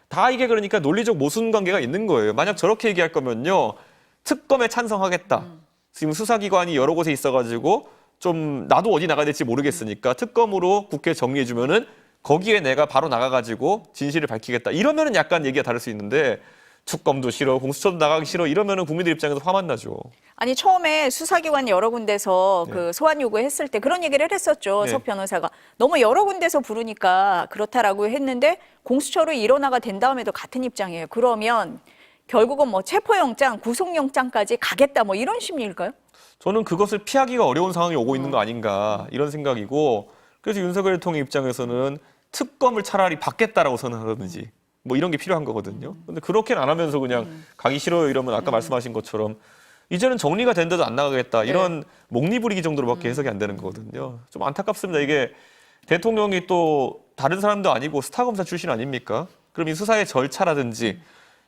다 이게 그러니까 논리적 모순 관계가 있는 거예요. 만약 저렇게 얘기할 거면요. 특검에 찬성하겠다. 지금 수사기관이 여러 곳에 있어가지고 좀 나도 어디 나가야 될지 모르겠으니까 특검으로 국회에 정리해주면은 거기에 내가 바로 나가가지고 진실을 밝히겠다. 이러면은 약간 얘기가 다를 수 있는데 특검도 싫어, 공수처도 나가기 싫어 이러면은 국민들 입장에서 화만 나죠. 아니 처음에 수사기관 여러 군데서 그 소환 요구했을 때 그런 얘기를 했었죠. 석 변호사가 너무 여러 군데서 부르니까 그렇다라고 했는데 공수처로 일원화가 된 다음에도 같은 입장이에요. 그러면 결국은 뭐 체포영장, 구속영장까지 가겠다 뭐 이런 심리일까요? 저는 그것을 피하기가 어려운 상황이 오고 있는 거 아닌가 이런 생각이고 그래서 윤석열 대통령 입장에서는 특검을 차라리 받겠다라고 선언하든지 뭐 이런 게 필요한 거거든요. 근데 그렇게는 안 하면서 그냥 가기 싫어요 이러면 아까 말씀하신 것처럼 이제는 정리가 된데도 안 나가겠다 이런 목리부리기 정도로밖에 해석이 안 되는 거거든요. 좀 안타깝습니다. 이게 대통령이 또 다른 사람도 아니고 스타검사 출신 아닙니까? 그럼 이 수사의 절차라든지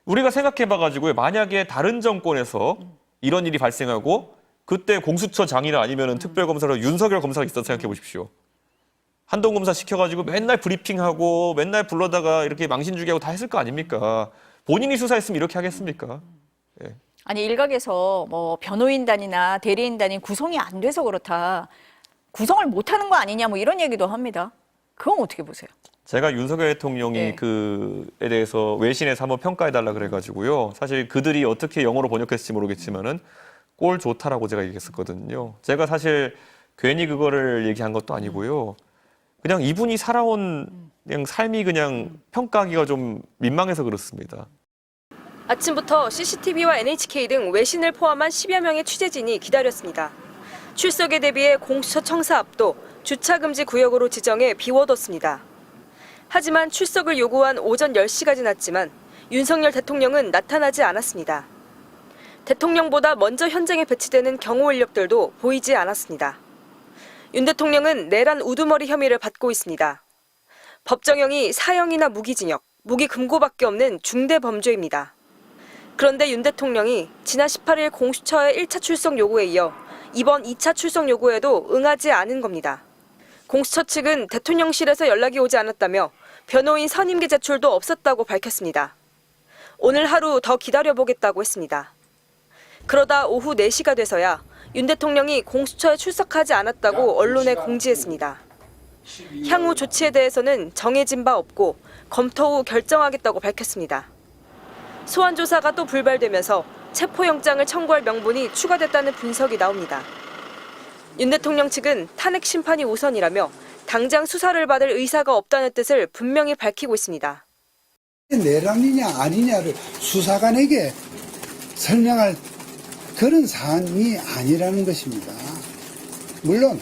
우리가 생각해봐가지고 만약에 다른 정권에서 이런 일이 발생하고 그때 공수처장이나 아니면 특별검사로 윤석열 검사가 있었다 생각해 보십시오. 한동 검사 시켜가지고 맨날 브리핑하고 맨날 불러다가 이렇게 망신 주게 하고 다 했을 거 아닙니까? 본인이 수사했으면 이렇게 하겠습니까? 예. 아니 일각에서 뭐 변호인단이나 대리인단이 구성이 안 돼서 그렇다. 구성을 못하는 거 아니냐 뭐 이런 얘기도 합니다. 그건 어떻게 보세요? 제가 윤석열 대통령이 그에 대해서 외신에서 한번 평가해달라 그래가지고요. 사실 그들이 어떻게 영어로 번역했을지 모르겠지만은 꼴 좋다라고 제가 얘기했었거든요. 제가 사실 괜히 그거를 얘기한 것도 아니고요. 그냥 이분이 살아온 그냥 삶이 그냥 평가하기가 좀 민망해서 그렇습니다. 아침부터 CCTV와 NHK 등 외신을 포함한 10여 명의 취재진이 기다렸습니다. 출석에 대비해 공수처 청사 앞도 주차금지 구역으로 지정해 비워뒀습니다. 하지만 출석을 요구한 오전 10시가 지났지만 윤석열 대통령은 나타나지 않았습니다. 대통령보다 먼저 현장에 배치되는 경호 인력들도 보이지 않았습니다. 윤 대통령은 내란 우두머리 혐의를 받고 있습니다. 법정형이 사형이나 무기징역, 무기금고밖에 없는 중대 범죄입니다. 그런데 윤 대통령이 지난 18일 공수처의 1차 출석 요구에 이어 이번 2차 출석 요구에도 응하지 않은 겁니다. 공수처 측은 대통령실에서 연락이 오지 않았다며 변호인 선임계 제출도 없었다고 밝혔습니다. 오늘 하루 더 기다려보겠다고 했습니다. 그러다 오후 4시가 돼서야 윤 대통령이 공수처에 출석하지 않았다고 언론에 공지했습니다. 향후 조치에 대해서는 정해진 바 없고 검토 후 결정하겠다고 밝혔습니다. 소환 조사가 또 불발되면서 체포영장을 청구할 명분이 추가됐다는 분석이 나옵니다. 윤 대통령 측은 탄핵 심판이 우선이라며 당장 수사를 받을 의사가 없다는 뜻을 분명히 밝히고 있습니다. 내란이냐 아니냐를 수사관에게 설명할 그런 사안이 아니라는 것입니다. 물론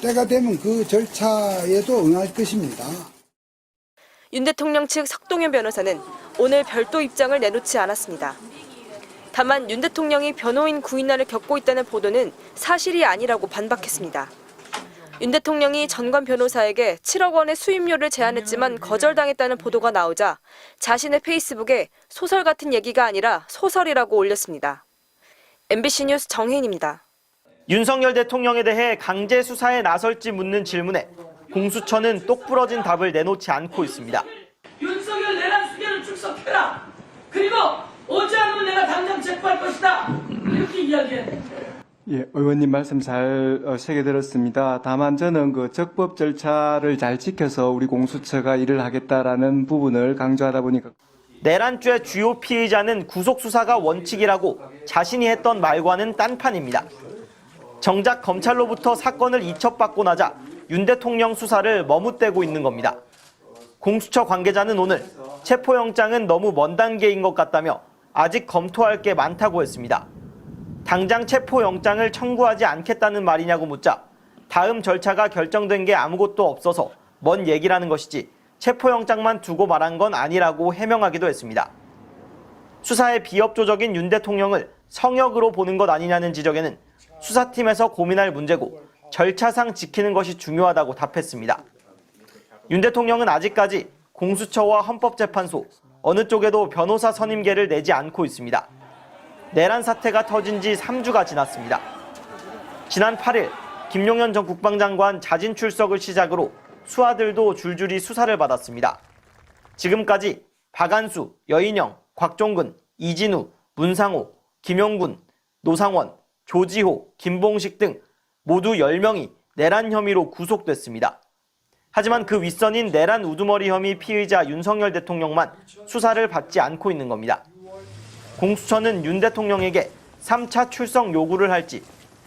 때가 되면 그 절차에도 응할 것입니다. 윤 대통령 측 석동현 변호사는 오늘 별도 입장을 내놓지 않았습니다. 다만 윤 대통령이 변호인 구인난을 겪고 있다는 보도는 사실이 아니라고 반박했습니다. 윤 대통령이 전관 변호사에게 7억 원의 수임료를 제안했지만 거절당했다는 보도가 나오자 자신의 페이스북에 소설 같은 얘기가 아니라 소설이라고 올렸습니다. MBC 뉴스 정혜인입니다. 윤석열 대통령에 대해 강제 수사에 나설지 묻는 질문에 공수처는 똑부러진 답을 내놓지 않고 있습니다. 윤석열 내란 수계를 출석해라. 그리고 오지 않으면 내가 당장 체포할 것이다. 이렇게 이야기했는데. 예, 의원님 말씀 잘 새겨 들었습니다. 다만 저는 그 적법 절차를 잘 지켜서 우리 공수처가 일을 하겠다라는 부분을 강조하다 보니까 내란죄 주요 피의자는 구속 수사가 원칙이라고 자신이 했던 말과는 딴판입니다. 정작 검찰로부터 사건을 이첩받고 나자 윤 대통령 수사를 머뭇대고 있는 겁니다. 공수처 관계자는 오늘 체포영장은 너무 먼 단계인 것 같다며 아직 검토할 게 많다고 했습니다. 당장 체포영장을 청구하지 않겠다는 말이냐고 묻자 다음 절차가 결정된 게 아무것도 없어서 먼 얘기라는 것이지 체포영장만 두고 말한 건 아니라고 해명하기도 했습니다. 수사의 비협조적인 윤 대통령을 성역으로 보는 것 아니냐는 지적에는 수사팀에서 고민할 문제고 절차상 지키는 것이 중요하다고 답했습니다. 윤 대통령은 아직까지 공수처와 헌법재판소 어느 쪽에도 변호사 선임계를 내지 않고 있습니다. 내란 사태가 터진 지 3주가 지났습니다. 지난 8일 김용현 전 국방장관 자진 출석을 시작으로 수하들도 줄줄이 수사를 받았습니다. 지금까지 박안수, 여인영, 곽종근, 이진우, 문상호, 김용군, 노상원, 조지호, 김봉식 등 모두 10명이 내란 혐의로 구속됐습니다. 하지만 그 윗선인 내란 우두머리 혐의 피의자 윤석열 대통령만 수사를 받지 않고 있는 겁니다. 공수처는 윤 대통령에게 3차 출석 요구를 할지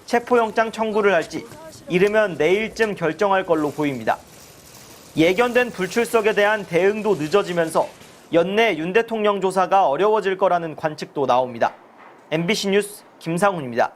체포영장 청구를 할지 이르면 내일쯤 결정할 걸로 보입니다. 예견된 불출석에 대한 대응도 늦어지면서 연내 윤 대통령 조사가 어려워질 거라는 관측도 나옵니다. MBC 뉴스 김상훈입니다.